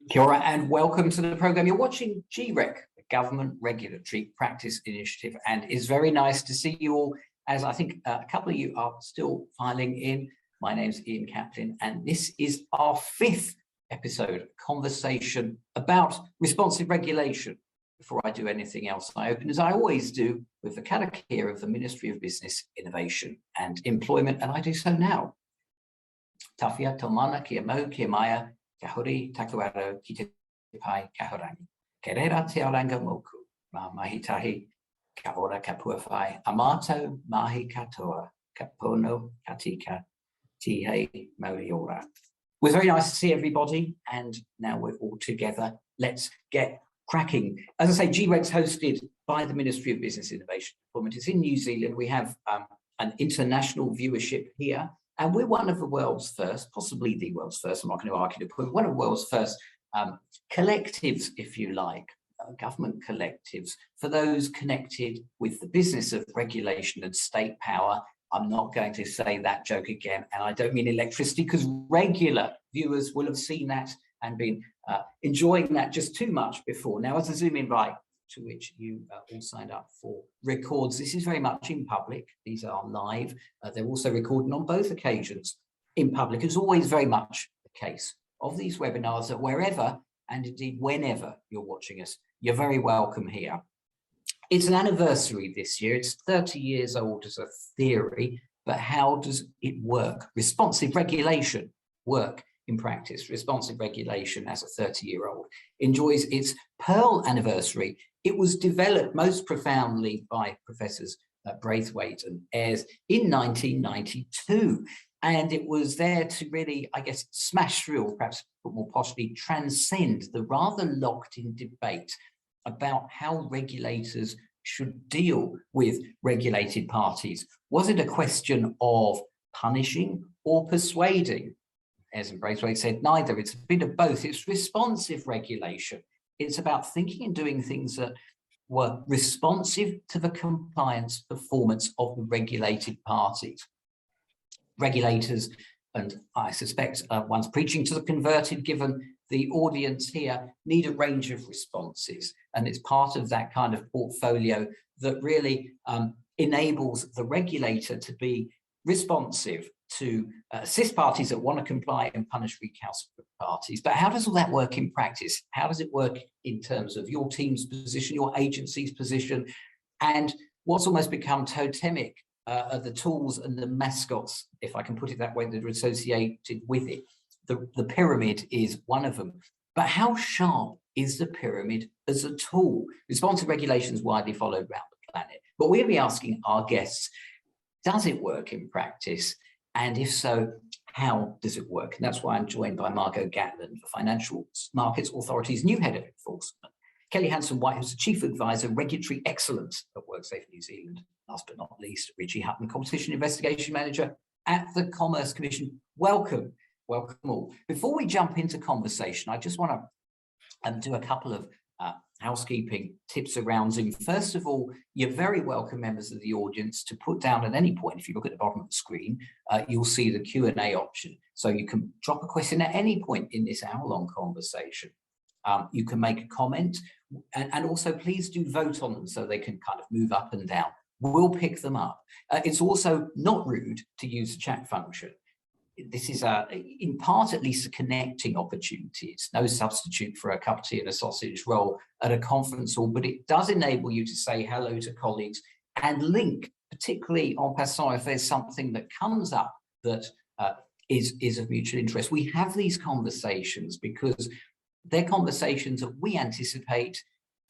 Kia ora and welcome to the programme. You're watching GREC, the Government Regulatory Practice Initiative, and it's very nice to see you all, as I think a couple of you are still filing in. My name's Ian Kaplan, and this is our fifth episode, conversation about responsive regulation. Before I do anything else, I open, as I always do, with the karakia of the Ministry of Business, Innovation and Employment, and I do so now. Tawhia, Tomana, Kia Mau, Kia Maya, Kahuri, Takuaro, Ki te pai, Kahorangi. Kerera te oranga moku, ma mahitahi, ka ora ka puawhai, amato mahi katoa, ka pono, katika, tihei, mauri ora. We're very nice to see everybody, and now we're all together. Let's get cracking. As I say, GREC's hosted by the Ministry of Business, Innovation and Employment. It's in New Zealand. We have an international viewership here. And we're one of the world's first, possibly the world's first, I'm not going to argue the point, one of the world's first collectives, if you like, government collectives, for those connected with the business of regulation and state power. I'm not going to say that joke again, and I don't mean electricity, because regular viewers will have seen that and been enjoying that just too much before. Now, as a Zoom invite, to which you all signed up for, records, this is very much in public. These are live. They're also recorded on both occasions in public. It's always very much the case of these webinars that wherever and indeed whenever you're watching us, you're very welcome here. It's an anniversary this year. It's 30 years old as a theory, but how does it work? Responsive regulation work in practice. Responsive regulation as a 30-year-old enjoys its Pearl anniversary. It was developed most profoundly by Professors Braithwaite and Ayres in 1992. And it was there to really, I guess, smash through, or perhaps more possibly transcend the rather locked-in debate about how regulators should deal with regulated parties. Was it a question of punishing or persuading? Ayres and Braithwaite said neither. It's a bit of both. It's responsive regulation. It's about thinking and doing things that were responsive to the compliance performance of the regulated parties. Regulators, and I suspect one's preaching to the converted, given the audience here, need a range of responses. And it's part of that kind of portfolio that really enables the regulator to be responsive to assist parties that want to comply and punish recalcitrant parties. But how does all that work in practice? How does it work in terms of your team's position, your agency's position, and what's almost become totemic are the tools and the mascots, if I can put it that way, that are associated with it. The pyramid is one of them. But how sharp is the pyramid as a tool? Responsive regulation is widely followed around the planet. But we'll be asking our guests, does it work in practice? And if so, how does it work? And that's why I'm joined by Margot Gatland, the Financial Markets Authority's new head of enforcement. Kelly Hanson-White, who's the Chief Advisor, Regulatory Excellence at WorkSafe New Zealand. Last but not least, Ritchie, Hutton, Competition Investigation Manager at the Commerce Commission. Welcome, welcome all. Before we jump into conversation, I just want to do a couple of housekeeping tips around Zoom. First of all, you're very welcome, members of the audience, to put down at any point. If you look at the bottom of the screen, you'll see the Q&A option. So you can drop a question at any point in this hour-long conversation. You can make a comment, and also please do vote on them so they can kind of move up and down. We'll pick them up. It's also not rude to use the chat function. This is in part at least a connecting opportunity. It's no substitute for a cup of tea and a sausage roll at a conference hall, but it does enable you to say hello to colleagues and link, particularly en passant, if there's something that comes up that is of mutual interest. We have these conversations because they're conversations that we anticipate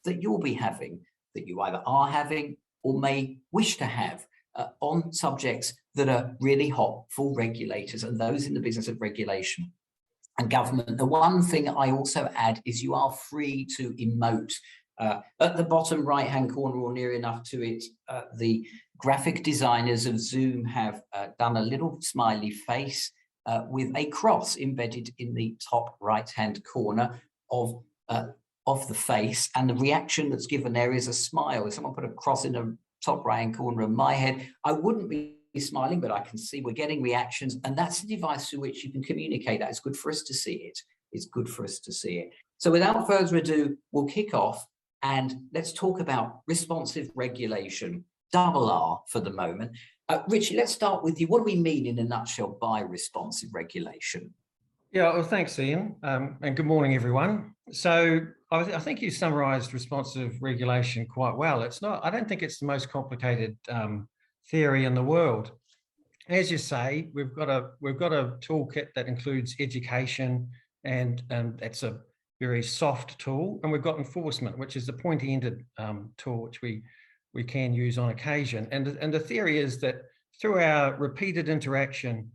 that you'll be having, that you either are having or may wish to have on subjects that are really hot for regulators and those in the business of regulation and government. The one thing I also add is you are free to emote. At the bottom right-hand corner or near enough to it, the graphic designers of Zoom have done a little smiley face with a cross embedded in the top right-hand corner of the face, and the reaction that's given there is a smile. If someone put a cross in the top right-hand corner of my head, I wouldn't be smiling, but I can see we're getting reactions, and that's the device through which you can communicate that. It's good for us to see it. it's good for us to see it. So without further ado, we'll kick off and let's talk about responsive regulation, double R for the moment. Ritchie, let's start with you. What do we mean in a nutshell by responsive regulation? Yeah, well, thanks, Ian, and good morning, everyone. So I think you summarised responsive regulation quite well. It's not, I don't think it's the most complicated theory in the world. As you say, we've got a toolkit that includes education, and that's a very soft tool, and we've got enforcement, which is the pointy-ended tool, which we can use on occasion. And the theory is that through our repeated interaction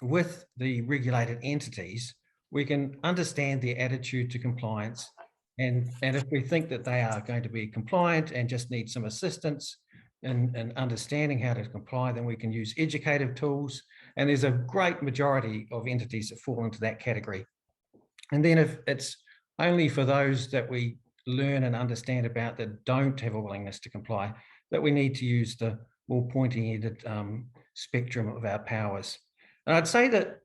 with the regulated entities, we can understand their attitude to compliance. And if we think that they are going to be compliant and just need some assistance in understanding how to comply, then we can use educative tools. And there's a great majority of entities that fall into that category. And then if it's only for those that we learn and understand about that don't have a willingness to comply, that we need to use the more pointy-ended spectrum of our powers. And I'd say that,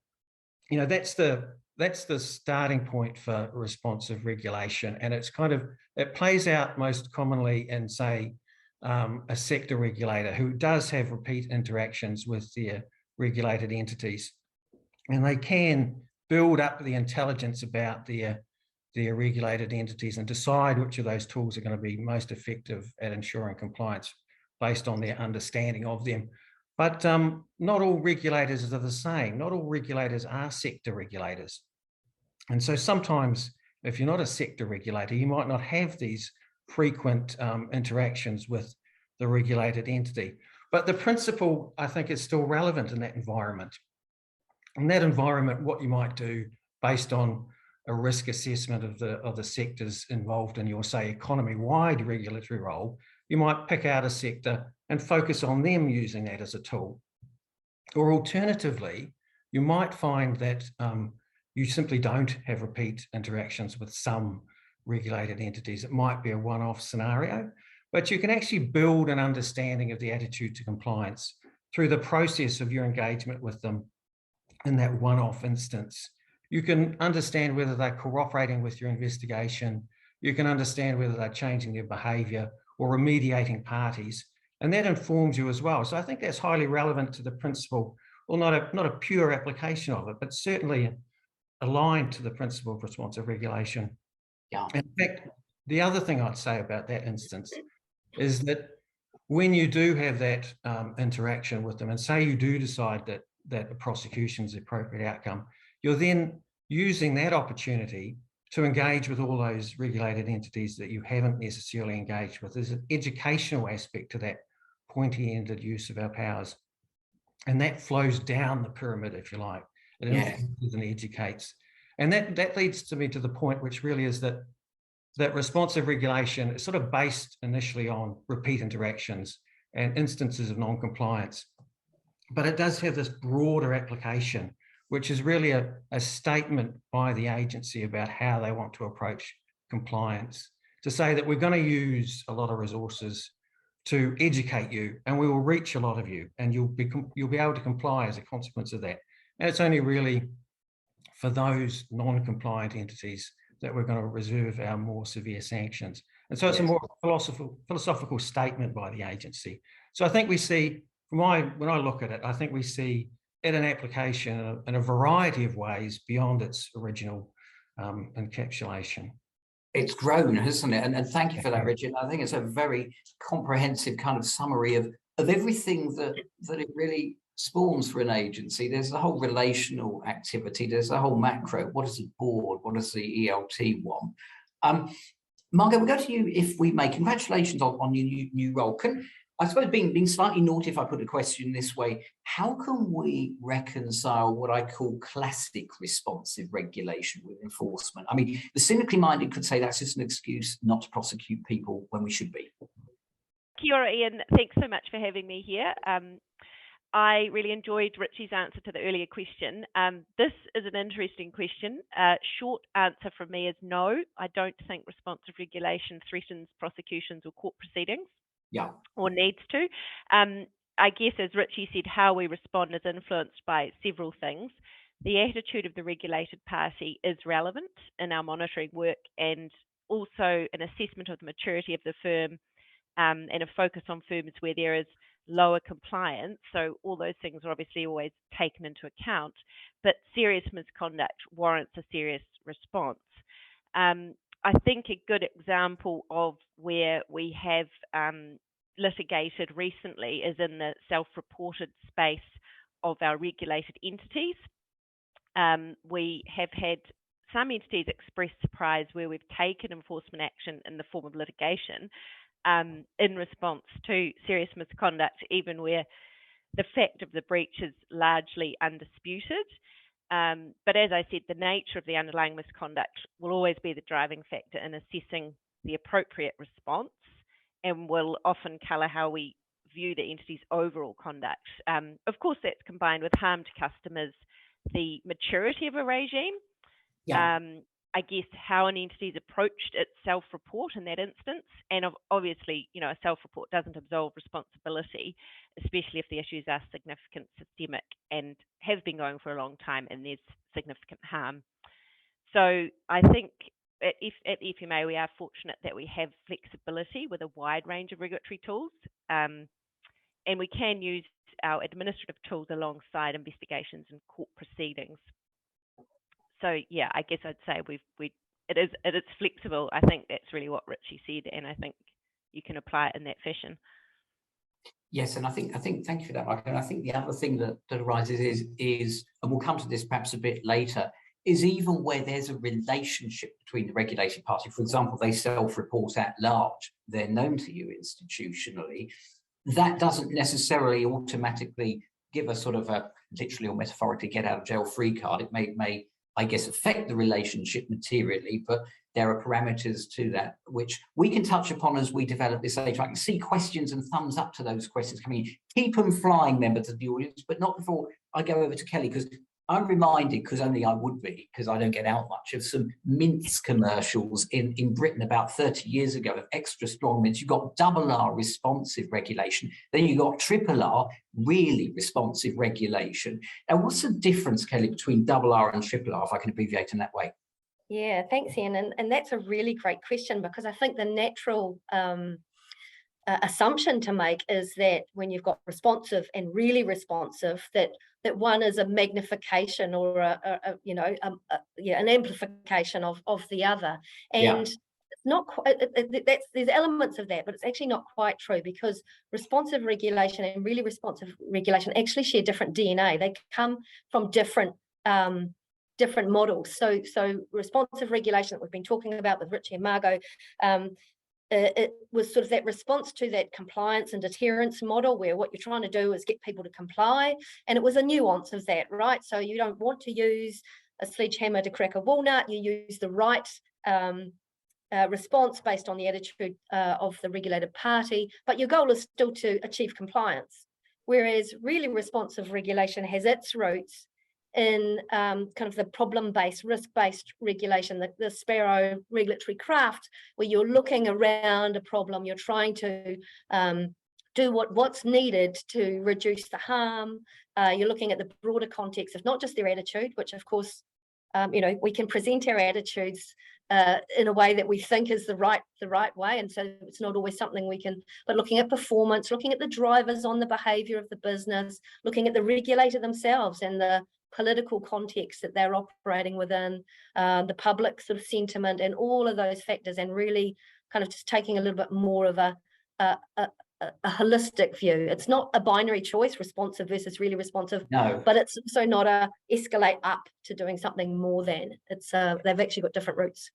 you know, that's the starting point for responsive regulation. And it plays out most commonly in, say, a sector regulator who does have repeat interactions with their regulated entities. And they can build up the intelligence about their regulated entities and decide which of those tools are going to be most effective at ensuring compliance based on their understanding of them. But not all regulators are the same. Not all regulators are sector regulators. And so sometimes if you're not a sector regulator, you might not have these frequent interactions with the regulated entity. But the principle, I think, is still relevant in that environment. In that environment, what you might do based on a risk assessment of the sectors involved in your, say, economy-wide regulatory role, you might pick out a sector and focus on them using that as a tool. Or alternatively, you might find that you simply don't have repeat interactions with some regulated entities. It might be a one-off scenario, but you can actually build an understanding of the attitude to compliance through the process of your engagement with them in that one-off instance. You can understand whether they're cooperating with your investigation. You can understand whether they're changing their behaviour or remediating parties, and that informs you as well. So I think that's highly relevant to the principle, well, not a pure application of it, but certainly aligned to the principle of responsive regulation. Yeah. In fact, the other thing I'd say about that instance is that when you do have that interaction with them, and say you do decide that a prosecution is the appropriate outcome, you're then using that opportunity to engage with all those regulated entities that you haven't necessarily engaged with. There's an educational aspect to that pointy-ended use of our powers. And that flows down the pyramid, if you like. It influences and educates. And that leads to me to the point which really is that responsive regulation is sort of based initially on repeat interactions and instances of non-compliance. But it does have this broader application, which is really a statement by the agency about how they want to approach compliance, to say that we're going to use a lot of resources to educate you, and we will reach a lot of you, and you'll be able to comply as a consequence of that. And it's only really for those non-compliant entities that we're going to reserve our more severe sanctions. And so it's a more philosophical statement by the agency. So I think we see, when I look at it, I think we see it an application in a variety of ways beyond its original encapsulation. It's grown, hasn't it? And thank you for that, Richard. I think it's a very comprehensive kind of summary of everything that it really spawns for an agency. There's the whole relational activity. There's the whole macro. What does the board? What does the ELT want? Margot, we'll go to you if we may. Congratulations on your new role. I suppose being slightly naughty if I put a question this way, how can we reconcile what I call classic responsive regulation with enforcement? I mean, the cynically minded could say that's just an excuse not to prosecute people when we should be. Kia ora, Ian. Thanks so much for having me here. I really enjoyed Ritchie's answer to the earlier question. This is an interesting question. Short answer from me is no. I don't think responsive regulation threatens prosecutions or court proceedings. Yeah. Or needs to. I guess, as Ritchie said, how we respond is influenced by several things. the attitude of the regulated party is relevant in our monitoring work, and also an assessment of the maturity of the firm, and a focus on firms where there is lower compliance. So all those things are obviously always taken into account, but serious misconduct warrants a serious response. I think a good example of where we have litigated recently is in the self-reported space of our regulated entities. We have had some entities express surprise where we've taken enforcement action in the form of litigation in response to serious misconduct, even where the fact of the breach is largely undisputed. But as I said, the nature of the underlying misconduct will always be the driving factor in assessing the appropriate response, and will often colour how we view the entity's overall conduct. Of course, that's combined with harm to customers, the maturity of a regime, I guess how an entity's approached its self-report in that instance, and obviously, you know, a self-report doesn't absolve responsibility, especially if the issues are significant, systemic, and have been going for a long time, and there's significant harm. So I think at FMA we are fortunate that we have flexibility with a wide range of regulatory tools, and we can use our administrative tools alongside investigations and court proceedings. So yeah, I guess I'd say it is flexible. I think that's really what Ritchie said, and I think you can apply it in that fashion. Yes, and I think thank you for that, Mark. And I think the other thing that arises is, and we'll come to this perhaps a bit later, is even where there's a relationship between the regulated party, for example, they self-report at large, they're known to you institutionally, that doesn't necessarily automatically give a sort of a literally or metaphorically get out of jail free card. It may I guess affect the relationship materially, but there are parameters to that which we can touch upon as we develop this later. I can see questions and thumbs up to those questions coming in. Keep them flying, members of the audience, but not before I go over to Kelly, because I'm reminded, because only I would be, because I don't get out much, of some mints commercials in Britain about 30 years ago of extra strong mints. You've got R responsive regulation, then you've got R really responsive regulation. And what's the difference, Kelly, between R and R, if I can abbreviate in that way? Yeah, thanks, Ian. And that's a really great question, because I think the natural assumption to make is that when you've got responsive and really responsive, that one is a magnification or an amplification of the other, and it's not quite, there's elements of that, but it's actually not quite true, because responsive regulation and really responsive regulation actually share different DNA. They come from different models. So responsive regulation that we've been talking about with Ritchie and Margot, it was sort of that response to that compliance and deterrence model, where what you're trying to do is get people to comply, and it was a nuance of that, right? So you don't want to use a sledgehammer to crack a walnut, you use the right response based on the attitude of the regulated party, but your goal is still to achieve compliance. Whereas really responsive regulation has its roots in kind of the problem-based, risk-based regulation, the Sparrow regulatory craft, where you're looking around a problem, you're trying to do what's needed to reduce the harm. You're looking at the broader context of not just their attitude, which of course, we can present our attitudes in a way that we think is the right way, and so it's not always something we can, but looking at performance, looking at the drivers on the behaviour of the business, looking at the regulator themselves and the political context that they're operating within, the public sort of sentiment and all of those factors, and really kind of just taking a little bit more of a holistic view. It's not a binary choice, responsive versus really responsive, no, but it's also not a escalate up to doing something more than. It's they've actually got different roots.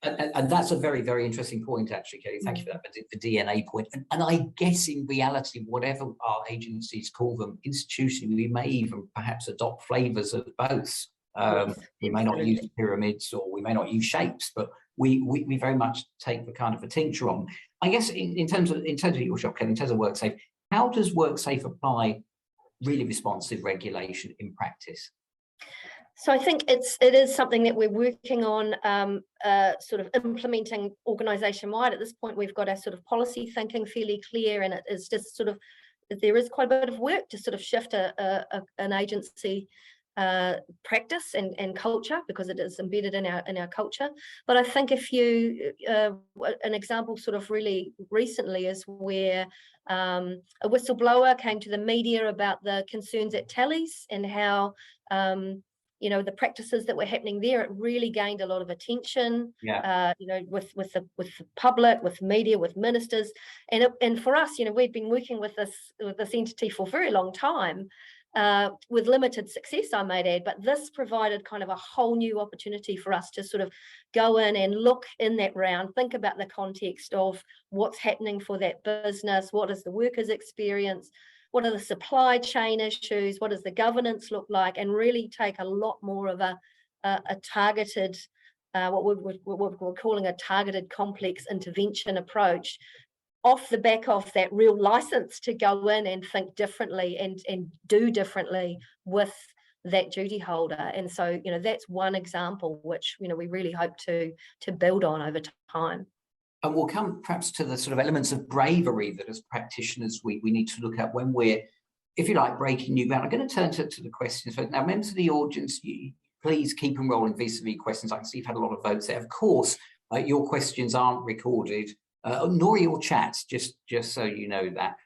And that's a very, very interesting point, actually, Kelly. Thank you for that, the DNA point. And I guess in reality, whatever our agencies call them, institutionally, we may even perhaps adopt flavours of both. We may not use pyramids, or we may not use shapes, but we very much take the kind of a tincture on. I guess in terms of your shop, Kelly, in terms of WorkSafe, how does WorkSafe apply really responsive regulation in practice? So I think it is something that we're working on, sort of implementing organisation-wide. At this point, we've got our sort of policy thinking fairly clear, and it is just sort of, there is quite a bit of work to sort of shift an agency practice and culture, because it is embedded in our culture. But I think if you an example sort of really recently is where a whistleblower came to the media about the concerns at Tallies and how the practices that were happening there. It really gained a lot of attention, with the public, with media, with ministers, and for us, we've been working with this entity for a very long time, with limited success, I might add, but this provided kind of a whole new opportunity for us to sort of go in and look in that round, think about the context of what's happening for that business, what is the workers' experience, what are the supply chain issues, what does the governance look like, and really take a lot more of a targeted, what we're calling a targeted complex intervention approach, off the back of that real license to go in and think differently and do differently with that duty holder. And so, that's one example which, we really hope to build on over time. And we'll come perhaps to the sort of elements of bravery that as practitioners we need to look at when we're, if you like, breaking new ground. I'm going to turn to the questions. So now, members of the audience, please keep them rolling vis-a-vis questions. I can see you've had a lot of votes there. Of course, your questions aren't recorded, nor your chats, just so you know that.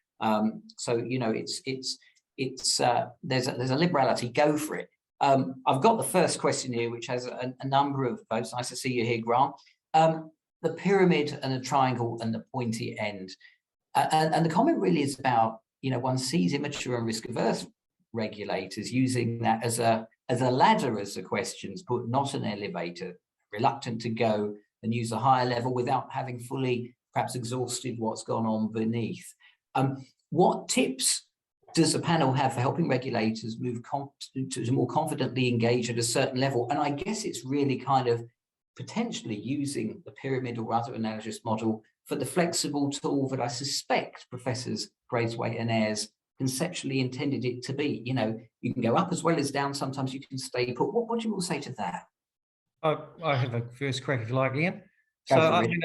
There's a liberality. Go for it. I've got the first question here, which has a number of votes. Nice to see you here, Grant. The pyramid and the triangle and the pointy end, and the comment really is about, one sees immature and risk-averse regulators using that as a ladder as the questions put, not an elevator, reluctant to go and use a higher level without having fully perhaps exhausted what's gone on beneath. What tips does the panel have for helping regulators move to more confidently engage at a certain level? And I guess it's really kind of potentially using the pyramid or other analogous model for the flexible tool that I suspect Professors Braithwaite and Ayres conceptually intended it to be. You can go up as well as down. Sometimes you can stay put. What do you all say to that? I have a first crack if you like, Ian. So I think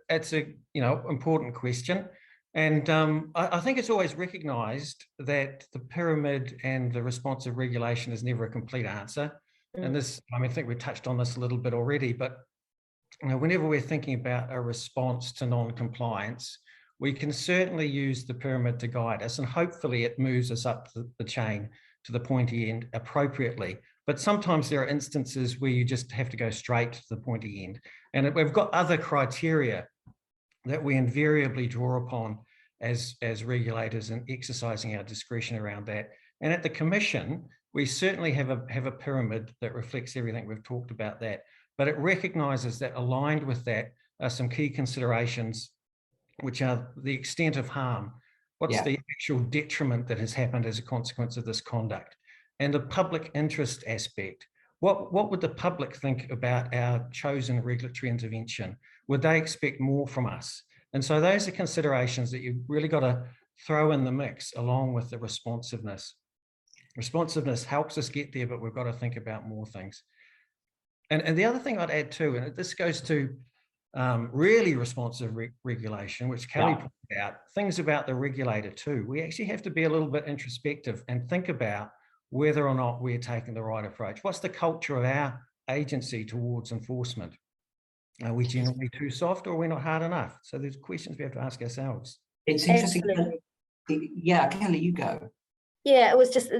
it's a important question, and I think it's always recognised that the pyramid and the responsive regulation is never a complete answer. And this, I think we touched on this a little bit already, but whenever we're thinking about a response to non-compliance, we can certainly use the pyramid to guide us, and hopefully it moves us up the chain to the pointy end appropriately. But sometimes there are instances where you just have to go straight to the pointy end. And we've got other criteria that we invariably draw upon as regulators in exercising our discretion around that. And at the Commission, we certainly have a pyramid that reflects everything we've talked about that, but it recognises that aligned with that are some key considerations, which are the extent of harm. What's the actual detriment that has happened as a consequence of this conduct? And the public interest aspect. What would the public think about our chosen regulatory intervention? Would they expect more from us? And so those are considerations that you've really got to throw in the mix along with the responsiveness. Responsiveness helps us get there, but we've got to think about more things. And the other thing I'd add too, and this goes to really responsive regulation, which Kelly pointed out, things about the regulator too. We actually have to be a little bit introspective and think about whether or not we're taking the right approach. What's the culture of our agency towards enforcement? Are we generally too soft, or are we not hard enough? So there's questions we have to ask ourselves. It's interesting. Absolutely. Yeah, Kelly, you go. Yeah, it was just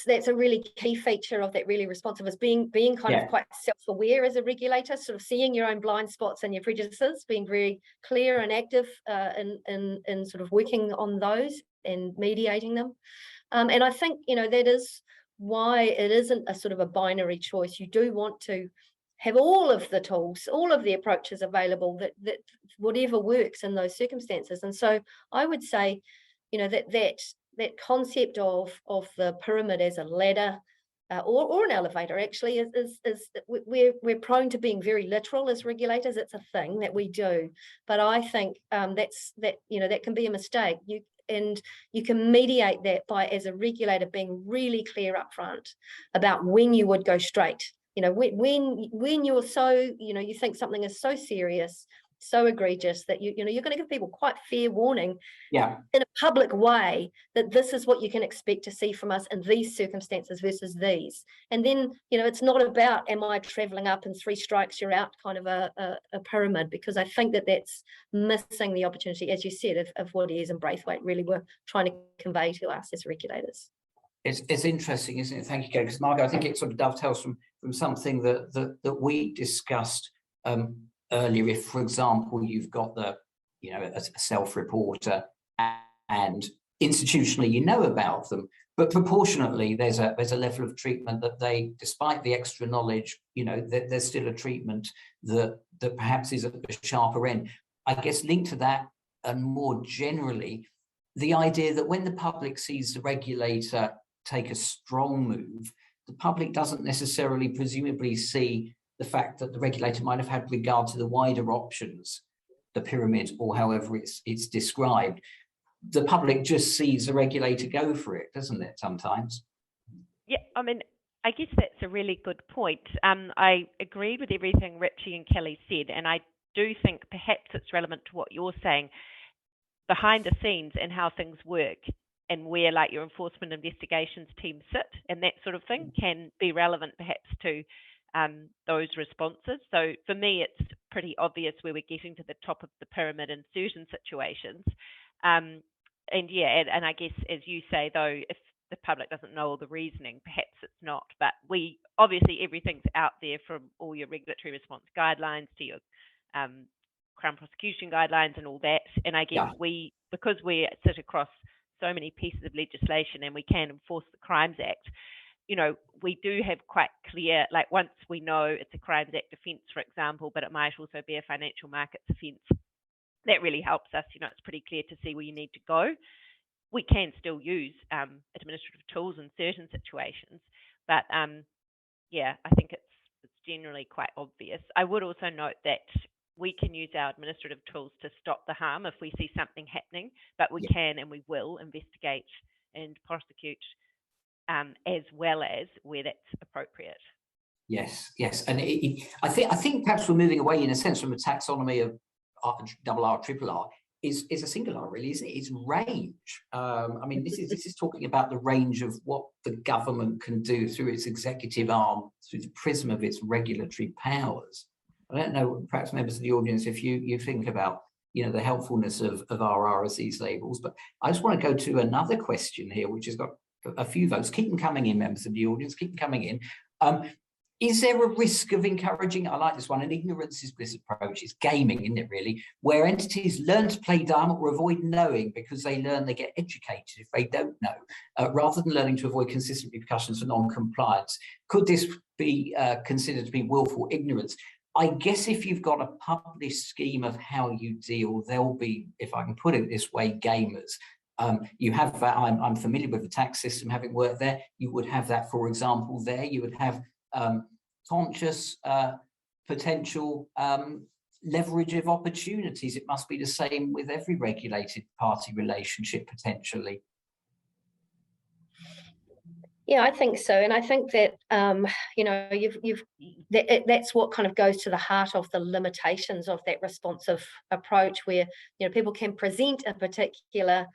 that's a really key feature of that really responsive, is being kind of quite self-aware as a regulator, sort of seeing your own blind spots and your prejudices, being very clear and active in sort of working on those and mediating them. And I think, that is why it isn't a sort of a binary choice. You do want to have all of the tools, all of the approaches available that whatever works in those circumstances. And so I would say, that concept of the pyramid as a ladder or an elevator actually is we're prone to being very literal as regulators. It's a thing that we do, but I think that can be a mistake. You can mediate that by, as a regulator, being really clear up front about when you would go straight. When you're so, you think something is so serious so egregious that you're going to give people quite fair warning in a public way that this is what you can expect to see from us in these circumstances versus these. And then, it's not about, am I traveling up and 3 strikes you're out kind of a pyramid, because I think that that's missing the opportunity, as you said, of what Ayres and Braithwaite really were trying to convey to us as regulators. It's interesting, isn't it? Thank you, Kelly. Because Margot, I think it sort of dovetails from something that we discussed earlier. If, for example, you've got a self-reporter and institutionally you know about them, but proportionately there's a level of treatment that they, despite the extra knowledge, there's still a treatment that perhaps is at the sharper end. I guess linked to that, and more generally, the idea that when the public sees the regulator take a strong move, the public doesn't necessarily presumably see the fact that the regulator might have had regard to the wider options, the pyramid, or however it's described. The public just sees the regulator go for it, doesn't it, sometimes? Yeah, I mean, I guess that's a really good point. I agreed with everything Ritchie and Kelly said, and I do think perhaps it's relevant to what you're saying behind the scenes and how things work, and where like your enforcement investigations team sit and that sort of thing can be relevant perhaps to those responses. So for me, it's pretty obvious where we're getting to the top of the pyramid in certain situations. And I guess, as you say, though, if the public doesn't know all the reasoning, perhaps it's not. But obviously everything's out there, from all your regulatory response guidelines to your Crown prosecution guidelines and all that. And I guess because we sit across so many pieces of legislation and we can enforce the Crimes Act, we do have quite clear, like once we know it's a Crimes Act offence, for example, but it might also be a financial markets offence, that really helps us. It's pretty clear to see where you need to go. We can still use administrative tools in certain situations, but I think it's generally quite obvious. I would also note that we can use our administrative tools to stop the harm if we see something happening, but we can and we will investigate and prosecute as well as where that's appropriate. Yes, and I think perhaps we're moving away in a sense from a taxonomy of RR, triple R is a single R, really, isn't it? It's range. I mean, this is talking about the range of what the government can do through its executive arm, through the prism of its regulatory powers. I don't know, perhaps members of the audience, if you think about the helpfulness of RR as these labels, but I just want to go to another question here, which has got a few votes. Keep them coming in, members of the audience, keep them coming in. Is there a risk of encouraging, I like this one, an ignorance is bliss approach? It's gaming, isn't it, really? Where entities learn to play dumb or avoid knowing because they learn they get educated if they don't know, rather than learning to avoid consistent repercussions for non-compliance. Could this be considered to be willful ignorance? I guess if you've got a published scheme of how you deal, there'll be, if I can put it this way, gamers. You have that, I'm familiar with the tax system, having worked there. You would have that, for example, there. You would have conscious potential leverage of opportunities. It must be the same with every regulated party relationship, potentially. Yeah, I think so, and I think that that's what kind of goes to the heart of the limitations of that responsive approach, where people can present a particular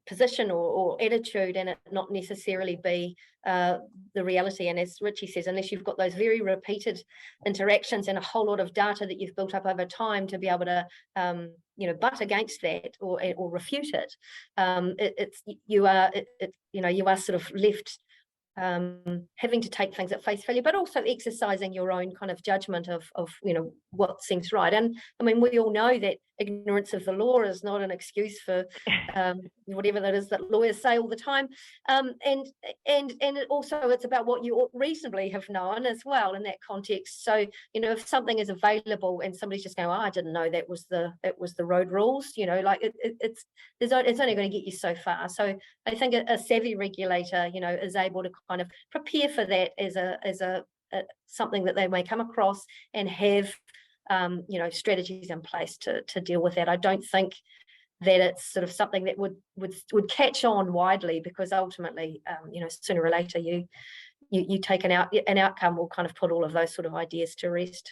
position or attitude and it not necessarily be the reality. And as Ritchie says, unless you've got those very repeated interactions and a whole lot of data that you've built up over time to be able to butt against that or refute it, you are sort of left having to take things at face value, but also exercising your own kind of judgment of what seems right. And I mean, we all know that ignorance of the law is not an excuse for whatever that is that lawyers say all the time. And it also, it's about what you reasonably have known as well in that context. So if something is available and somebody's just going, I didn't know that was the road rules, it's only going to get you so far. So I think a savvy regulator is able to kind of prepare for that as a something that they may come across and have strategies in place to deal with that. I don't think that it's sort of something that would catch on widely, because ultimately sooner or later you take an outcome will kind of put all of those sort of ideas to rest.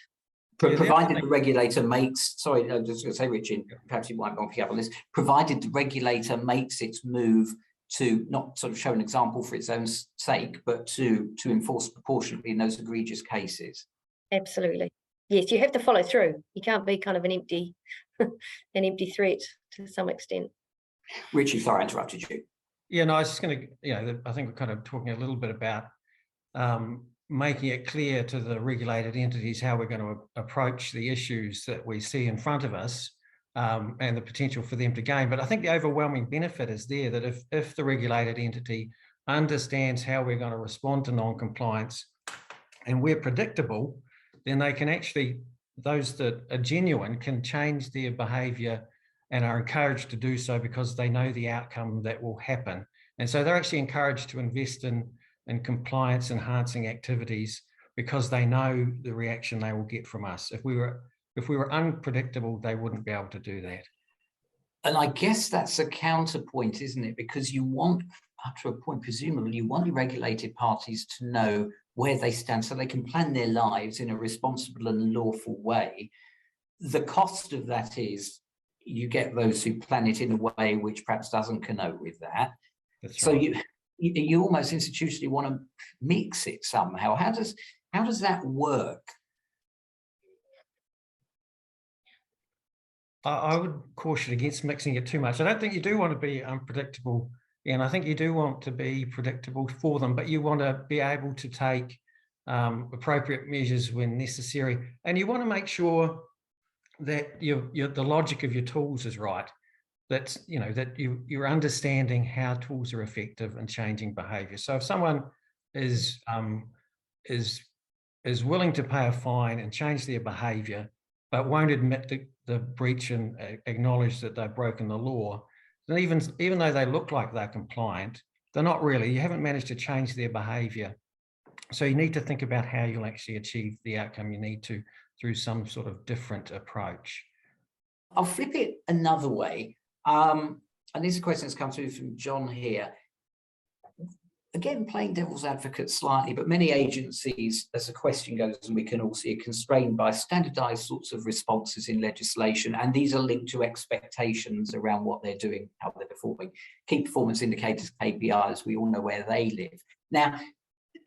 Provided the regulator makes, sorry, I was just going to say, Richie, perhaps you might want to pick up on this, provided the regulator makes its move to not sort of show an example for its own sake, but to enforce proportionately in those egregious cases. Absolutely. Yes, you have to follow through. You can't be kind of an empty threat to some extent. Richie, sorry, I interrupted you. Yeah, no, I was just going to, I think we're kind of talking a little bit about making it clear to the regulated entities how we're going to approach the issues that we see in front of us, and the potential for them to gain. But I think the overwhelming benefit is there that if the regulated entity understands how we're going to respond to non-compliance and we're predictable, then they can actually, those that are genuine can change their behaviour and are encouraged to do so because they know the outcome that will happen. And so they're actually encouraged to invest in compliance enhancing activities because they know the reaction they will get from us. If we were unpredictable, they wouldn't be able to do that. And I guess that's a counterpoint, isn't it? Because you want, up to a point, presumably, you want the regulated parties to know where they stand so they can plan their lives in a responsible and lawful way. The cost of that is you get those who plan it in a way which perhaps doesn't connote with that. That's so right. You almost institutionally want to mix it somehow. How does that work? I would caution against mixing it too much. I don't think you do want to be unpredictable, and I think you do want to be predictable for them, but you want to be able to take appropriate measures when necessary, and you want to make sure that the logic of your tools is right. That you're understanding how tools are effective in changing behaviour. So if someone is willing to pay a fine and change their behaviour, but won't admit the breach and acknowledge that they've broken the law, then even though they look like they're compliant, they're not really. You haven't managed to change their behaviour. So you need to think about how you'll actually achieve the outcome you need to through some sort of different approach. I'll flip it another way. And these are questions come through from John here. Again, playing devil's advocate slightly, but many agencies, as the question goes, and we can all see, are constrained by standardized sorts of responses in legislation, and these are linked to expectations around what they're doing, how they're performing. Key performance indicators, KPIs, we all know where they live. Now,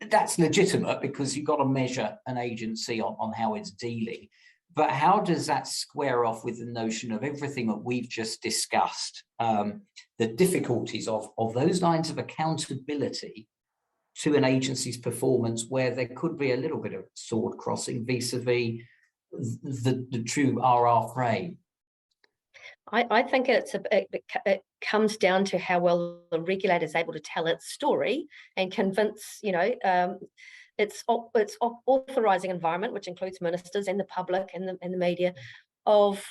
that's legitimate because you've got to measure an agency on how it's dealing. But how does that square off with the notion of everything that we've just discussed, the difficulties of those lines of accountability to an agency's performance where there could be a little bit of sword crossing vis-a-vis the true RR frame? I think it comes down to how well the regulator is able to tell its story and convince, its authorising environment, which includes ministers and the public and the media, of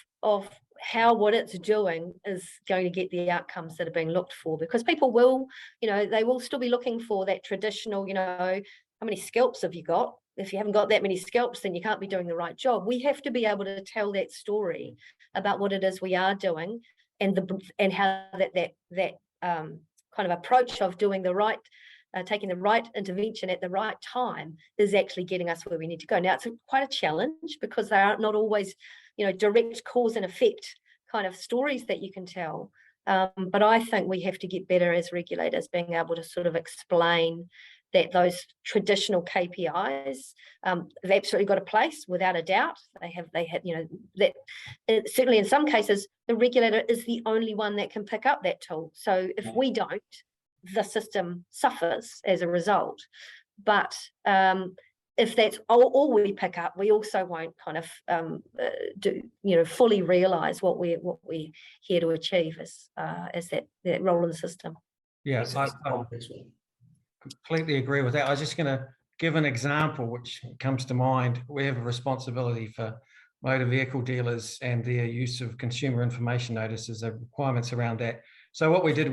how what it's doing is going to get the outcomes that are being looked for. Because people will, they will still be looking for that traditional, how many scalps have you got? If you haven't got that many scalps, then you can't be doing the right job. We have to be able to tell that story about what it is we are doing, and how that kind of approach of doing the right, taking the right intervention at the right time is actually getting us where we need to go. Now, it's quite a challenge because they are not always, direct cause and effect kind of stories that you can tell. But I think we have to get better as regulators, being able to sort of explain that those traditional KPIs have absolutely got a place, without a doubt. They have, that certainly in some cases, the regulator is the only one that can pick up that tool. So if we don't, the system suffers as a result. But if that's all we pick up, we also won't kind of fully realise what we're here to achieve as that role in the system. Yeah, I completely agree with that. I was just going to give an example which comes to mind. We have a responsibility for motor vehicle dealers and their use of consumer information notices, the requirements around that. So what we did,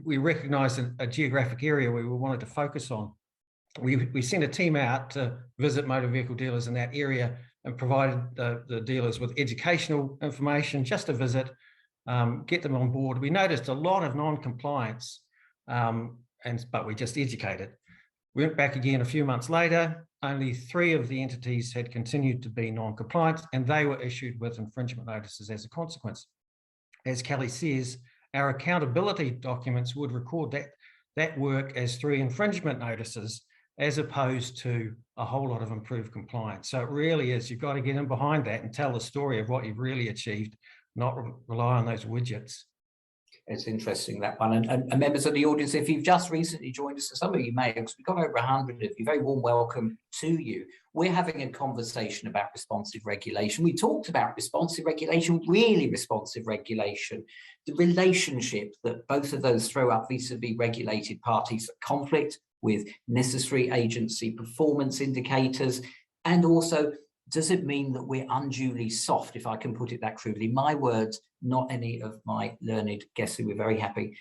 we recognised a geographic area we wanted to focus on. We sent a team out to visit motor vehicle dealers in that area and provided the dealers with educational information, just a visit, get them on board. We noticed a lot of non-compliance, but we just educated. We went back again a few months later. Only 3 of the entities had continued to be non-compliant, and they were issued with infringement notices as a consequence. As Kelly says, our accountability documents would record that work as 3 infringement notices, as opposed to a whole lot of improved compliance. So it really is, you've got to get in behind that and tell the story of what you've really achieved, not rely on those widgets. It's interesting, that one. And members of the audience, if you've just recently joined us, and some of you may, because we've got over 100 of you, very warm welcome to you. We're having a conversation about responsive regulation. We talked about responsive regulation, really responsive regulation, the relationship that both of those throw up vis-a-vis regulated parties, conflict with necessary agency performance indicators, and also, does it mean that we're unduly soft, if I can put it that crudely? My words, not any of my learned guests who we're very happy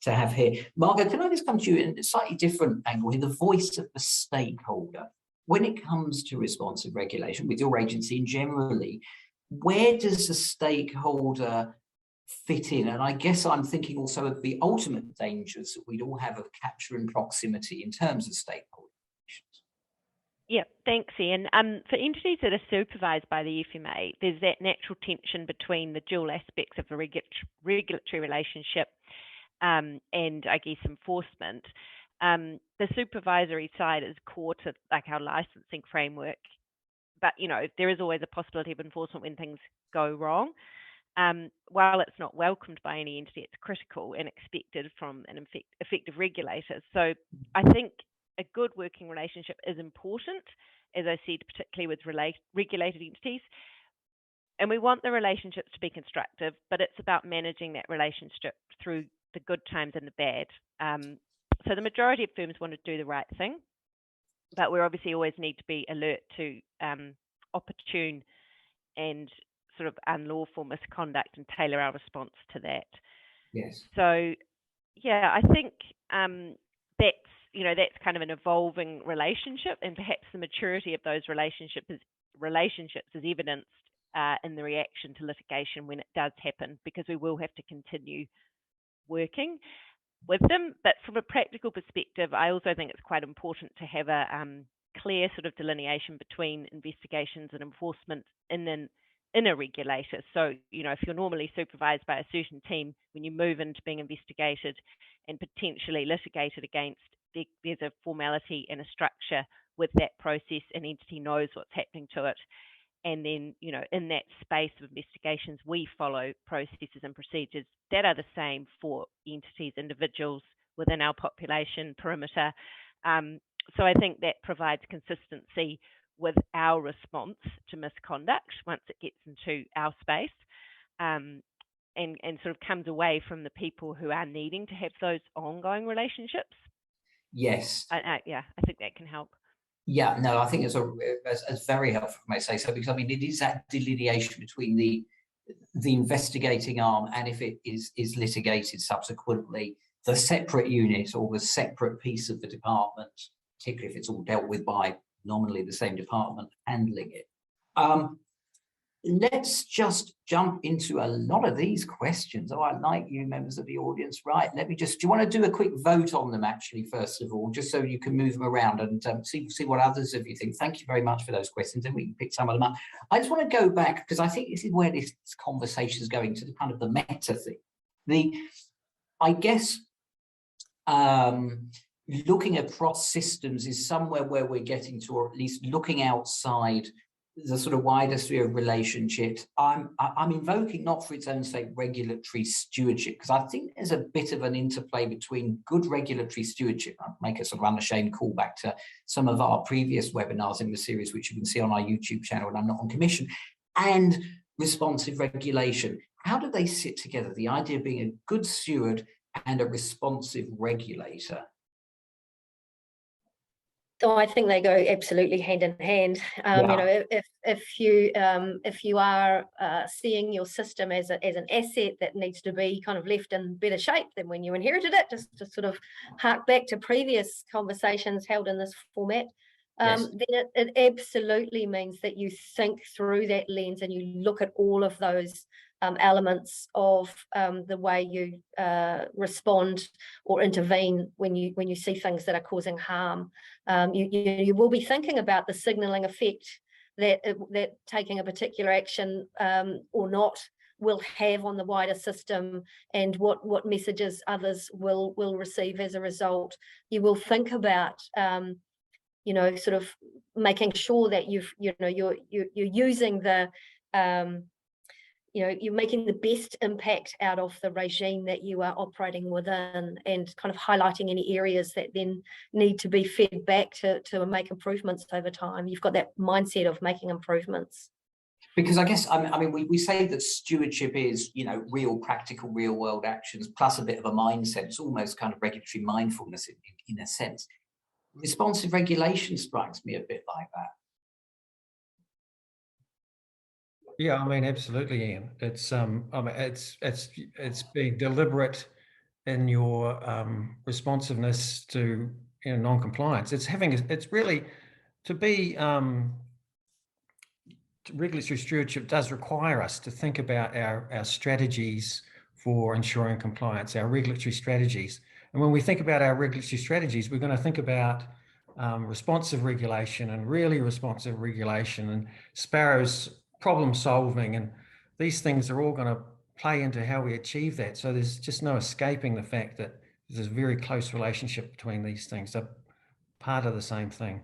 to have here. Margot, can I just come to you in a slightly different angle, in the voice of the stakeholder? When it comes to responsive regulation with your agency and generally, where does the stakeholder fit in? And I guess I'm thinking also of the ultimate dangers that we'd all have of capture and proximity in terms of stakeholder. Yeah, thanks, Ian. For entities that are supervised by the FMA, there's that natural tension between the dual aspects of the regulatory relationship and, I guess, enforcement. The supervisory side is core to like our licensing framework, but there is always a possibility of enforcement when things go wrong. While it's not welcomed by any entity, it's critical and expected from an effective regulator. So I think a good working relationship is important, as I said, particularly with regulated entities. And we want the relationships to be constructive, but it's about managing that relationship through the good times and the bad. So the majority of firms want to do the right thing, but we obviously always need to be alert to opportune and sort of unlawful misconduct and tailor our response to that. Yes. So, yeah, I think that's kind of an evolving relationship, and perhaps the maturity of those relationships is evidenced in the reaction to litigation when it does happen, because we will have to continue working with them. But from a practical perspective, I also think it's quite important to have a clear sort of delineation between investigations and enforcement in a regulator. So, if you're normally supervised by a certain team, when you move into being investigated and potentially litigated against, there's a formality and a structure with that process. An entity knows what's happening to it. And then, in that space of investigations, we follow processes and procedures that are the same for entities, individuals within our population perimeter. So I think that provides consistency with our response to misconduct once it gets into our space, and sort of comes away from the people who are needing to have those ongoing relationships. Yes. I think that can help. Yeah, no, I think it's very helpful, if I may say so, because I mean, it is that delineation between the investigating arm and, if it is litigated subsequently, the separate unit or the separate piece of the department, particularly if it's all dealt with by nominally the same department handling it. Let's just jump into a lot of these questions. Oh, I like you, members of the audience. Right, do you want to do a quick vote on them, actually, first of all, just so you can move them around and see what others of you think. Thank you very much for those questions, and we can pick some of them up. I just want to go back, because I think this is where this conversation is going, to the kind of the meta thing. I guess looking across systems is somewhere where we're getting to, or at least looking outside the sort of wider sphere of relationships. I'm invoking, not for its own sake, regulatory stewardship, because I think there's a bit of an interplay between good regulatory stewardship. I'll make a sort of unashamed callback to some of our previous webinars in the series, which you can see on our YouTube channel, and I'm not on commission, and responsive regulation. How do they sit together? The idea of being a good steward and a responsive regulator. So I think they go absolutely hand in hand. If you are seeing your system as an asset that needs to be kind of left in better shape than when you inherited it, just to sort of hark back to previous conversations held in this format, yes, then it absolutely means that you think through that lens and you look at all of those elements of the way you respond or intervene when you see things that are causing harm. You will be thinking about the signalling effect that taking a particular action or not will have on the wider system, and what messages others will receive as a result. You will think about sort of making sure that you're using the you're making the best impact out of the regime that you are operating within, and kind of highlighting any areas that then need to be fed back to make improvements over time. You've got that mindset of making improvements. Because I guess, I mean, we say that stewardship is, real practical, real world actions, plus a bit of a mindset. It's almost kind of regulatory mindfulness in a sense. Responsive regulation strikes me a bit like that. Yeah, I mean, absolutely, Ian. It's it's being deliberate in your responsiveness to non-compliance. It's really to be regulatory stewardship does require us to think about our strategies for ensuring compliance, our regulatory strategies. And when we think about our regulatory strategies, we're going to think about responsive regulation and really responsive regulation and Sparrow's problem solving, and these things are all going to play into how we achieve that. So there's just no escaping the fact that there's a very close relationship between these things. They're part of the same thing.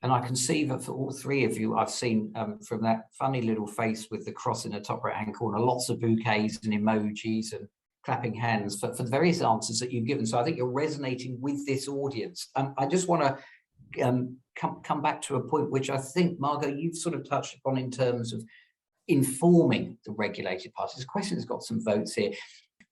And I can see that for all three of you, I've seen from that funny little face with the cross in the top right-hand corner, lots of bouquets and emojis and clapping hands for the various answers that you've given. So I think you're resonating with this audience. I just want to come back to a point which I think, Margot, you've sort of touched upon in terms of informing the regulated parties. The question has got some votes here.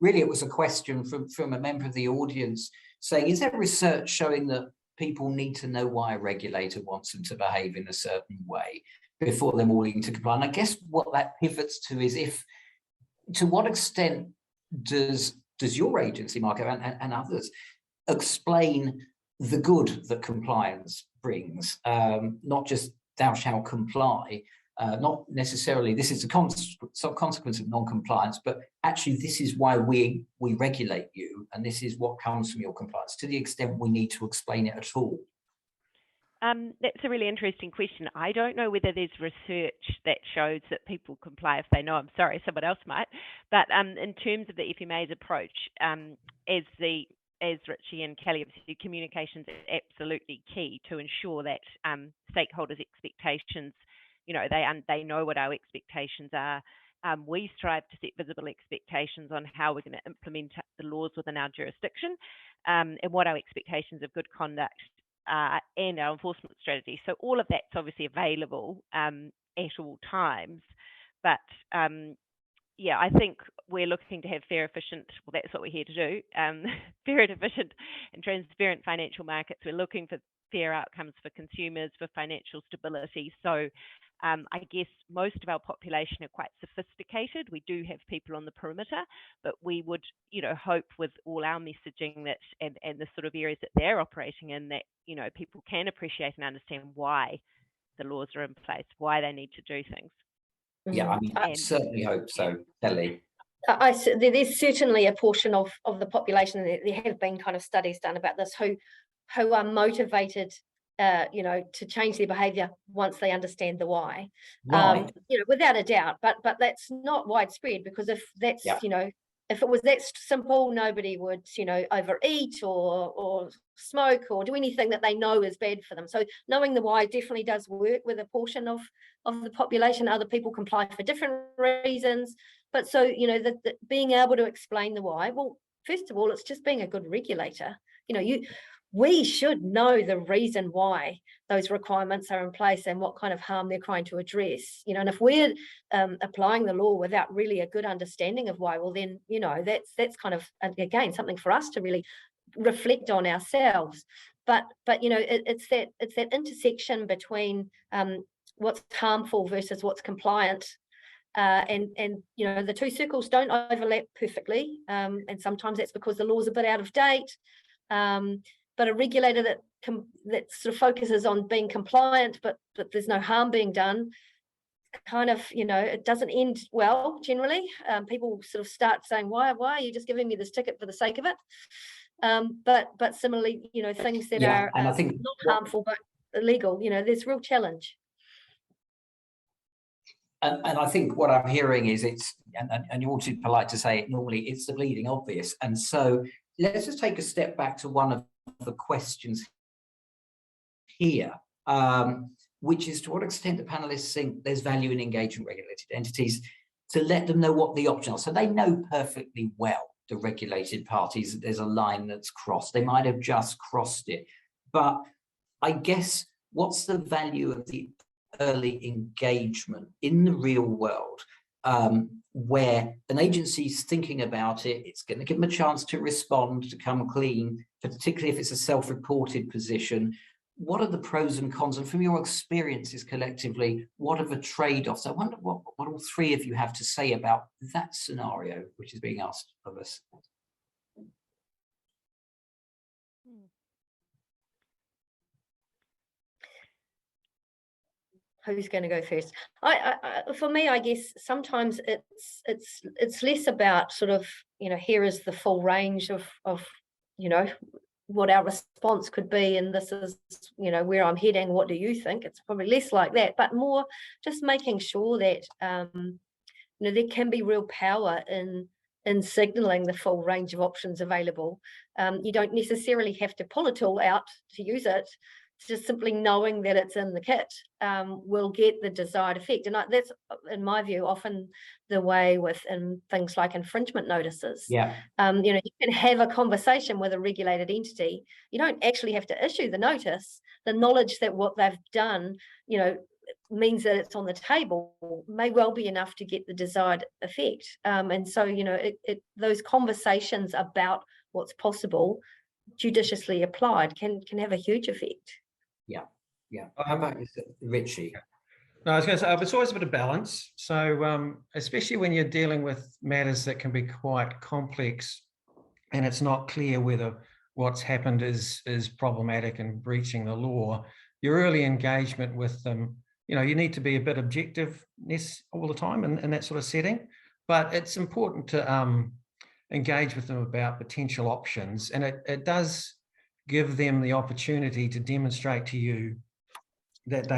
Really, it was a question from a member of the audience saying, is there research showing that people need to know why a regulator wants them to behave in a certain way before they're willing to comply? And I guess what that pivots to is to what extent does your agency, Margot, and others explain the good that compliance brings, not just thou shalt comply, not necessarily this is a consequence of non-compliance, but actually this is why we regulate you, and this is what comes from your compliance, to the extent we need to explain it at all. That's a really interesting question. I don't know whether there's research that shows that people comply if they know. I'm sorry, someone else might. But in terms of the FMA's approach, as Ritchie and Kelly have said, communications is absolutely key to ensure that stakeholders' expectations, they know what our expectations are. We strive to set visible expectations on how we're going to implement the laws within our jurisdiction, and what our expectations of good conduct and our enforcement strategy. So all of that's obviously available at all times. But I think we're looking to have fair, efficient, well, that's what we're here to do, fair and efficient and transparent financial markets. We're looking for fair outcomes for consumers, for financial stability. So I guess most of our population are quite sophisticated. We do have people on the perimeter, but we would, hope with all our messaging that and the sort of areas that they're operating in, that, people can appreciate and understand why the laws are in place, why they need to do things. Yeah, I mean, I certainly hope so, Kelly. There's certainly a portion of the population, and there have been kind of studies done about this, who are motivated to change their behaviour once they understand the why. Right. Without a doubt, but that's not widespread, because if that's if it was that simple, nobody would overeat or smoke or do anything that they know is bad for them. So knowing the why definitely does work with a portion of the population. Other people comply for different reasons, but so the being able to explain the why, well, first of all, it's just being a good regulator. We should know the reason why those requirements are in place and what kind of harm they're trying to address. And if we're applying the law without really a good understanding of why, well, then that's kind of, again, something for us to really reflect on ourselves. But it's that intersection between what's harmful versus what's compliant. And the two circles don't overlap perfectly, and sometimes that's because the law's a bit out of date. But a regulator that sort of focuses on being compliant, but there's no harm being done, kind of, it doesn't end well generally. People sort of start saying, why are you just giving me this ticket for the sake of it? But similarly, things that are and I think not harmful but illegal, there's real challenge. And I think what I'm hearing is and you're all too polite to say it normally, it's the bleeding obvious. And so let's just take a step back to one of the questions here, which is to what extent do panelists think there's value in engaging regulated entities to let them know what the options are. So they know perfectly well, the regulated parties, that there's a line that's crossed. They might have just crossed it. But I guess what's the value of the early engagement in the real world, where an agency's thinking about it, it's going to give them a chance to respond, to come clean, particularly if it's a self-reported position. What are the pros and cons? And from your experiences collectively, what are the trade-offs? I wonder what all three of you have to say about that scenario, which is being asked of us. Who's going to go first? For me, I guess sometimes it's less about sort of, here is the full range of what our response could be, and this is where I'm heading, what do you think? It's probably less like that, but more just making sure that there can be real power in signaling the full range of options available. You don't necessarily have to pull a tool out to use it. Just simply knowing that it's in the kit will get the desired effect. And that's, in my view, often the way with things like infringement notices. Yeah. You can have a conversation with a regulated entity. You don't actually have to issue the notice. The knowledge that what they've done, means that it's on the table may well be enough to get the desired effect. And so, those conversations about what's possible, judiciously applied, can have a huge effect. Yeah. How about Ritchie? No, I was going to say, it's always a bit of balance. So especially when you're dealing with matters that can be quite complex and it's not clear whether what's happened is problematic and breaching the law, your early engagement with them, you need to be a bit objectiveness all the time in that sort of setting. But it's important to engage with them about potential options. And it does give them the opportunity to demonstrate to you that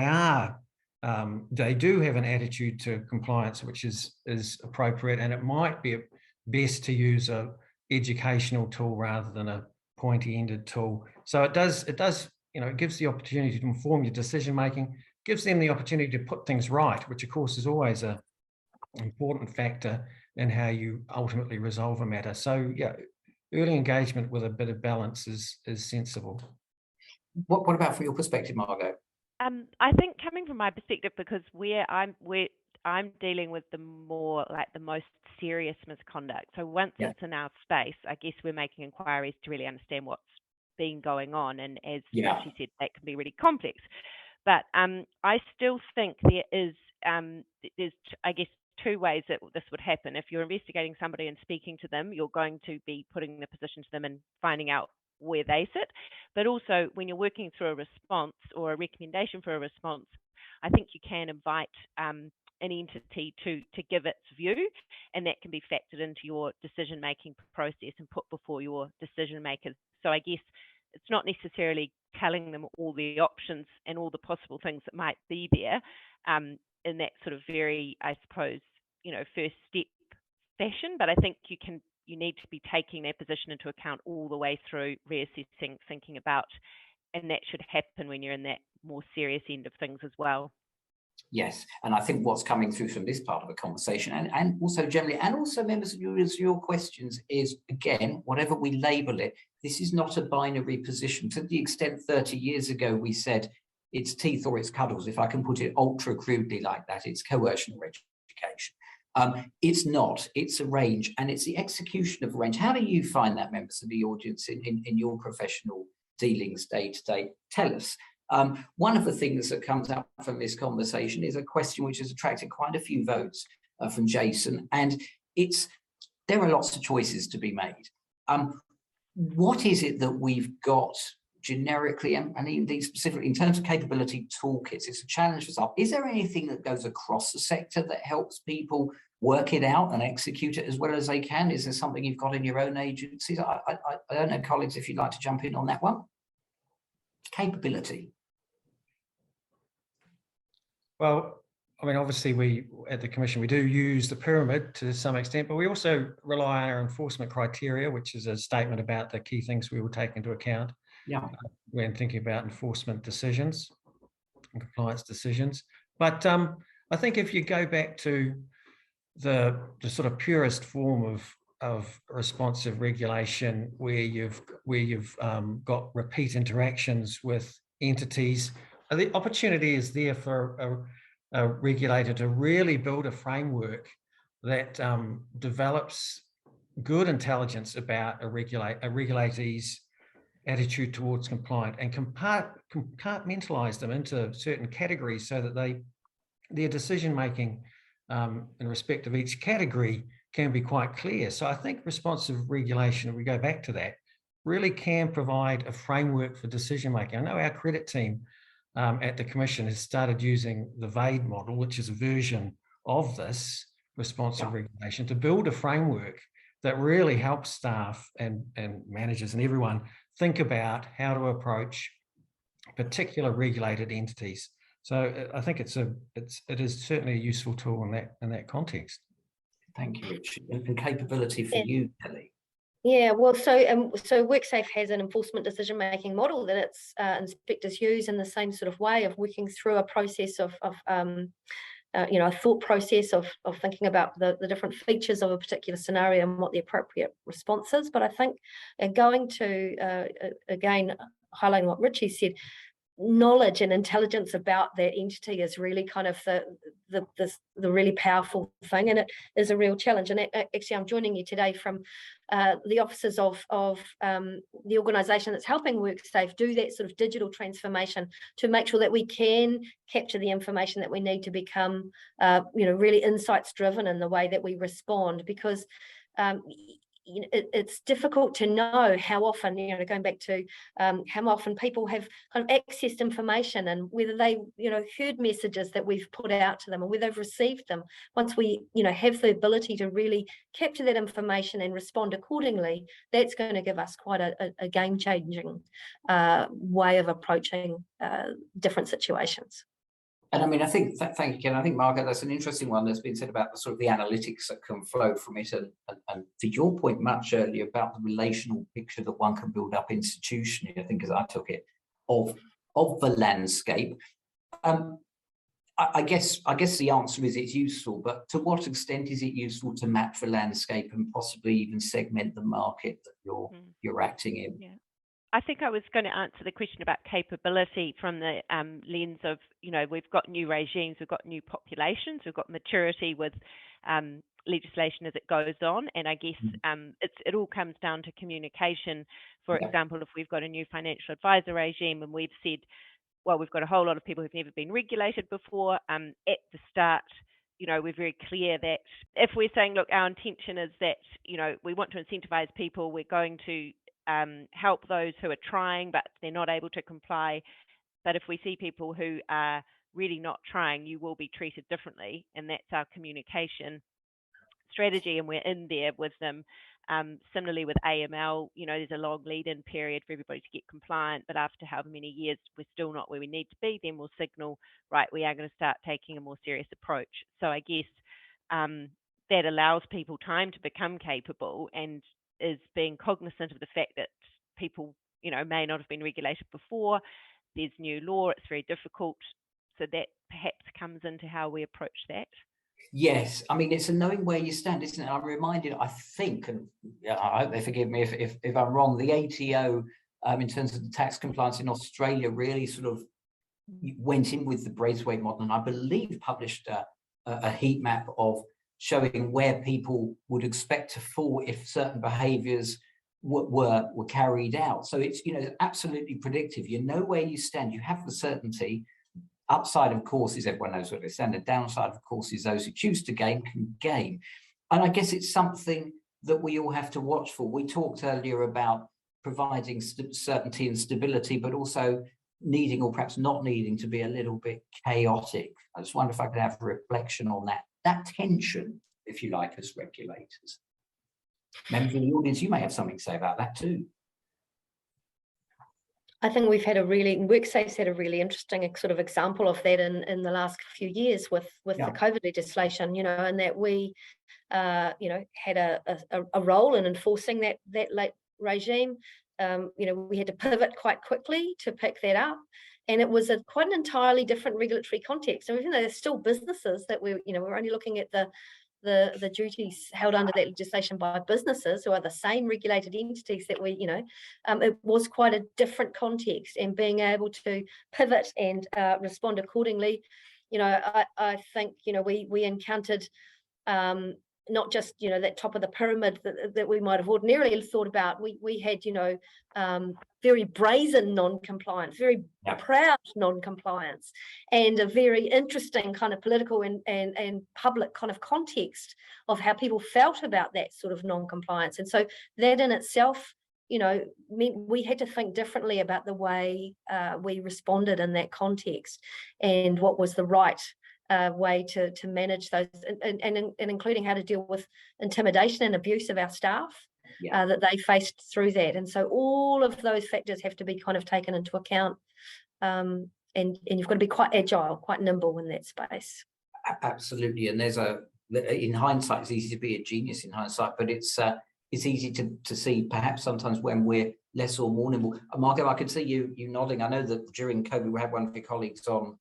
they do have an attitude to compliance which is appropriate, and it might be best to use a educational tool rather than a pointy-ended tool. So it gives the opportunity to inform your decision making, gives them the opportunity to put things right, which of course is always an important factor in how you ultimately resolve a matter. So yeah, early engagement with a bit of balance is sensible. What about from your perspective, Margot? I think coming from my perspective, because I'm dealing with the more like the most serious misconduct. So once it's in our space, I guess we're making inquiries to really understand what's been going on. And as she said, that can be really complex. But I still think there's I guess two ways that this would happen. If you're investigating somebody and speaking to them, you're going to be putting the position to them and finding out where they sit. But also when you're working through a response or a recommendation for a response, I think you can invite an entity to give its view, and that can be factored into your decision-making process and put before your decision makers. So I guess it's not necessarily telling them all the options and all the possible things that might be there in that sort of very, I suppose, first step fashion, but I think you need to be taking their position into account all the way through, reassessing, thinking about, and that should happen when you're in that more serious end of things as well. Yes, and I think what's coming through from this part of the conversation, and also generally, and also members of your questions, is again, whatever we label it, this is not a binary position. To the extent 30 years ago we said it's teeth or it's cuddles, if I can put it ultra crudely like that, it's coercion or education. It's not, it's a range, and it's the execution of a range. How do you find that, members of the audience, in your professional dealings day to day? Tell us. One of the things that comes up from this conversation is a question which has attracted quite a few votes from Jason, and there are lots of choices to be made. What is it that we've got generically and indeed specifically in terms of capability toolkits? It's a challenge for some. Is there anything that goes across the sector that helps people work it out and execute it as well as they can? Is there something you've got in your own agencies? I don't know, colleagues, if you'd like to jump in on that one. Capability. Well, I mean, obviously we at the Commission, we do use the pyramid to some extent, but we also rely on our enforcement criteria, which is a statement about the key things we will take into account when thinking about enforcement decisions and compliance decisions. But I think if you go back to the sort of purest form of responsive regulation, where you've got repeat interactions with entities, the opportunity is there for a regulator to really build a framework that develops good intelligence about a regulator's attitude towards compliance and compartmentalize them into certain categories so that their decision making in respect of each category can be quite clear. So I think responsive regulation, if we go back to that, really can provide a framework for decision making. I know our credit team at the Commission has started using the VADE model, which is a version of this responsive regulation, to build a framework that really helps staff and managers and everyone think about how to approach particular regulated entities. So I think it is certainly a useful tool in that context. Thank you, Ritchie. And capability for you, Kelly. Yeah, well, so WorkSafe has an enforcement decision-making model that its inspectors use in the same sort of way of working through a process of a thought process of thinking about the different features of a particular scenario and what the appropriate response is. But I think going to, again, highlighting what Ritchie said, knowledge and intelligence about that entity is really kind of the really powerful thing, and it is a real challenge. And actually, I'm joining you today from the offices of the organisation that's helping WorkSafe do that sort of digital transformation to make sure that we can capture the information that we need to become, really insights driven in the way that we respond, because it's difficult to know how often, going back to how often people have kind of accessed information and whether they, heard messages that we've put out to them or whether they've received them. Once we, have the ability to really capture that information and respond accordingly, that's going to give us quite a game-changing way of approaching different situations. And I mean, I think, thank you, Ken. I think, Margot, that's an interesting one that's been said about the sort of the analytics that can flow from it. And to your point much earlier about the relational picture that one can build up institutionally, I think, as I took it, of the landscape. I guess the answer is it's useful, but to what extent is it useful to map the landscape and possibly even segment the market that you're acting in? Yeah. I think I was going to answer the question about capability from the lens of, we've got new regimes, we've got new populations, we've got maturity with legislation as it goes on. And I guess it all comes down to communication. For example, if we've got a new financial advisor regime and we've said, well, we've got a whole lot of people who've never been regulated before, at the start, we're very clear that if we're saying, look, our intention is that, we want to incentivize people, we're going to help those who are trying, but they're not able to comply. But if we see people who are really not trying, you will be treated differently. And that's our communication strategy. And we're in there with them. Similarly with AML, there's a long lead-in period for everybody to get compliant. But after however many years, we're still not where we need to be, then we'll signal, right, we are going to start taking a more serious approach. So I guess that allows people time to become capable and is being cognizant of the fact that people, may not have been regulated before. There's new law, it's very difficult. So that perhaps comes into how we approach that. Yes, I mean, it's a knowing where you stand, isn't it? I'm reminded, I think, and I hope they forgive me if I'm wrong, the ATO, in terms of the tax compliance in Australia, really sort of went in with the Braithwaite model, and I believe published a heat map of showing where people would expect to fall if certain behaviours were carried out. So it's absolutely predictive. You know where you stand. You have the certainty. Upside, of course, is everyone knows where they stand. The downside, of course, is those who choose to game can game. And I guess it's something that we all have to watch for. We talked earlier about providing certainty and stability, but also needing or perhaps not needing to be a little bit chaotic. I just wonder if I could have a reflection on that tension, if you like, as regulators. Members of the audience, you may have something to say about that too. I think we've had WorkSafe's had a really interesting sort of example of that in the last few years with the COVID legislation, and that we, had a role in enforcing that late regime. We had to pivot quite quickly to pick that up, and it was quite an entirely different regulatory context. So even though there's still businesses that we're only looking at the duties held under that legislation by businesses who are the same regulated entities that it was quite a different context, and being able to pivot and respond accordingly. I think we encountered not just that top of the pyramid that we might have ordinarily thought about. We had very brazen non-compliance, very proud non-compliance, and a very interesting kind of political and public kind of context of how people felt about that sort of non-compliance. And so that in itself, meant we had to think differently about the way we responded in that context, and what was the right way to manage those, and including how to deal with intimidation and abuse of our staff that they faced through that. And so all of those factors have to be kind of taken into account, and you've got to be quite agile, quite nimble in that space. Absolutely. And in hindsight, it's easy to be a genius in hindsight, but it's easy to see perhaps sometimes when we're less or more nimble. Margot, I could see you nodding. I know that during COVID we had one of your colleagues on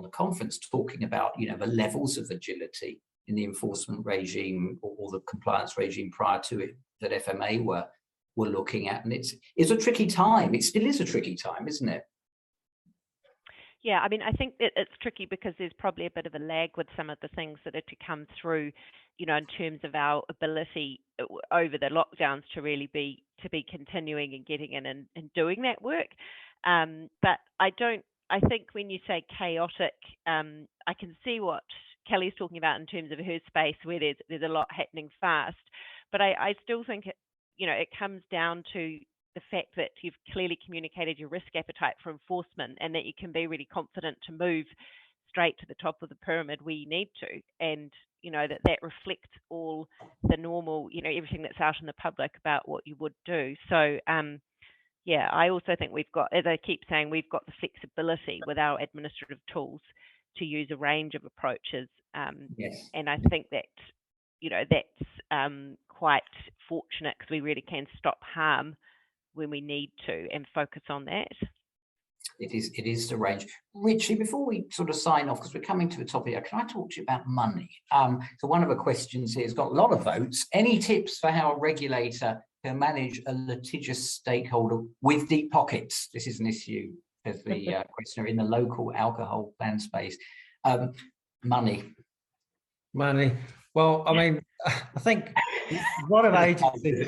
the conference talking about the levels of agility in the enforcement regime or the compliance regime prior to it that FMA were looking at. And it's a tricky time. It still is a tricky time, isn't it? Yeah, I mean, I think that it's tricky because there's probably a bit of a lag with some of the things that are to come through, in terms of our ability over the lockdowns to really be continuing and getting in and doing that work. But I think when you say chaotic, I can see what Kelly's talking about in terms of her space where there's a lot happening fast. But I still think it comes down to the fact that you've clearly communicated your risk appetite for enforcement, and that you can be really confident to move straight to the top of the pyramid where you need to, and that reflects all the normal, everything that's out in the public about what you would do. So I also think we've got, as I keep saying, we've got the flexibility with our administrative tools to use a range of approaches. And I think that that's quite fortunate, because we really can stop harm when we need to and focus on that. It is the range. Ritchie, before we sort of sign off, because we're coming to a topic here, can I talk to you about money? So one of the questions here has got a lot of votes. Any tips for how a regulator can manage a litigious stakeholder with deep pockets? This is an issue, as the questioner, in the local alcohol ban space. Money. Well, I mean, I think a lot of agencies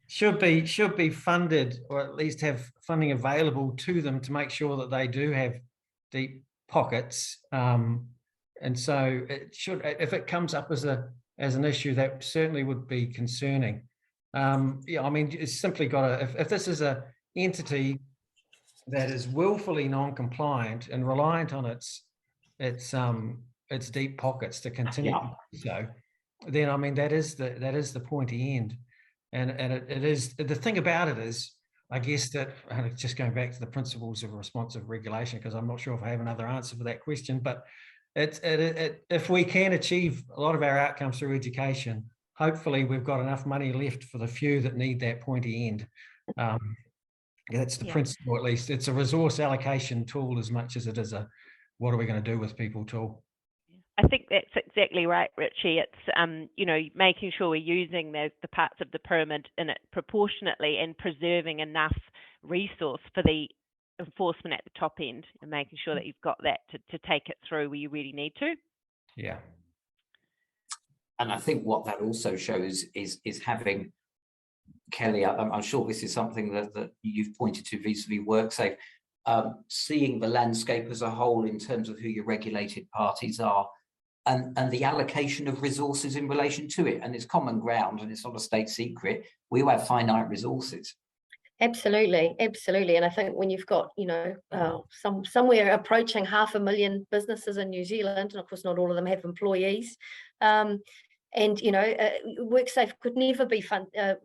should be funded, or at least have funding available to them to make sure that they do have deep pockets. And so it should, if it comes up as an issue, that certainly would be concerning. I mean, it's simply got to, if this is an entity that is willfully non-compliant and reliant on its deep pockets to continue to do so, then I mean that is the pointy end. And it is, the thing about it is, I guess that, just going back to the principles of responsive regulation, because I'm not sure if I have another answer for that question, but if we can achieve a lot of our outcomes through education, hopefully we've got enough money left for the few that need that pointy end. That's the principle, at least. It's a resource allocation tool as much as it is a what are we going to do with people tool. I think that's exactly right, Ritchie. It's making sure we're using the parts of the pyramid in it proportionately, and preserving enough resource for the enforcement at the top end, and making sure that you've got that to take it through where you really need to. Yeah. And I think what that also shows is having, Kelly, I'm sure this is something that you've pointed to vis-a-vis WorkSafe, seeing the landscape as a whole in terms of who your regulated parties are, and the allocation of resources in relation to it. And it's common ground, and it's not a state secret. We all have finite resources. Absolutely, absolutely. And I think when you've got, somewhere approaching 500,000 businesses in New Zealand, and of course not all of them have employees, and WorkSafe could never be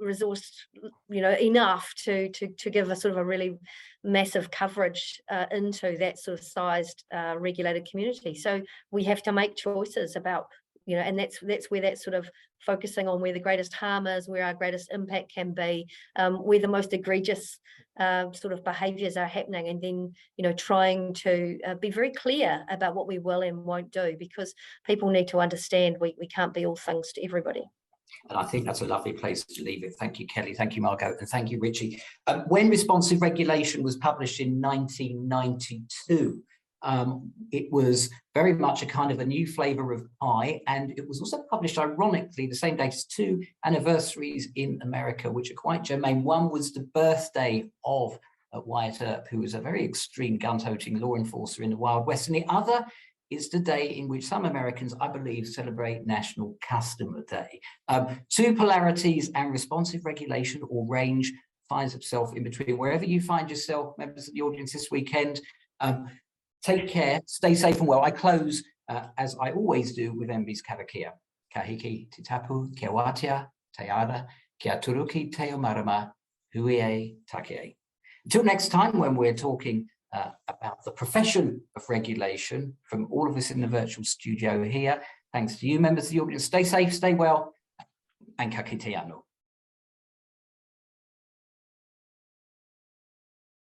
resourced, enough to give a sort of a really massive coverage into that sort of sized regulated community. So we have to make choices about, and that's where that sort of focusing on where the greatest harm is, where our greatest impact can be, where the most egregious sort of behaviours are happening, and then trying to be very clear about what we will and won't do, because people need to understand we can't be all things to everybody. And I think that's a lovely place to leave it. Thank you, Kelly. Thank you, Margot. And thank you, Ritchie. When responsive regulation was published in 1992, it was very much a kind of a new flavour of pie, and it was also published, ironically, the same date as 2 anniversaries in America, which are quite germane. One was the birthday of Wyatt Earp, who was a very extreme gun-toting law enforcer in the Wild West, and the other is the day in which some Americans, I believe, celebrate National Customer Day. 2 polarities, and responsive regulation or range finds itself in between. Wherever you find yourself, members of the audience this weekend, take care, stay safe and well. I close, as I always do, with MB's Karakia. Kahiki te tapu, kia watia, te ara, kia turuki te o marama, huie take. Until next time, when we're talking about the profession of regulation from all of us in the virtual studio here, thanks to you, members of the audience. Stay safe, stay well, and ka kite anō.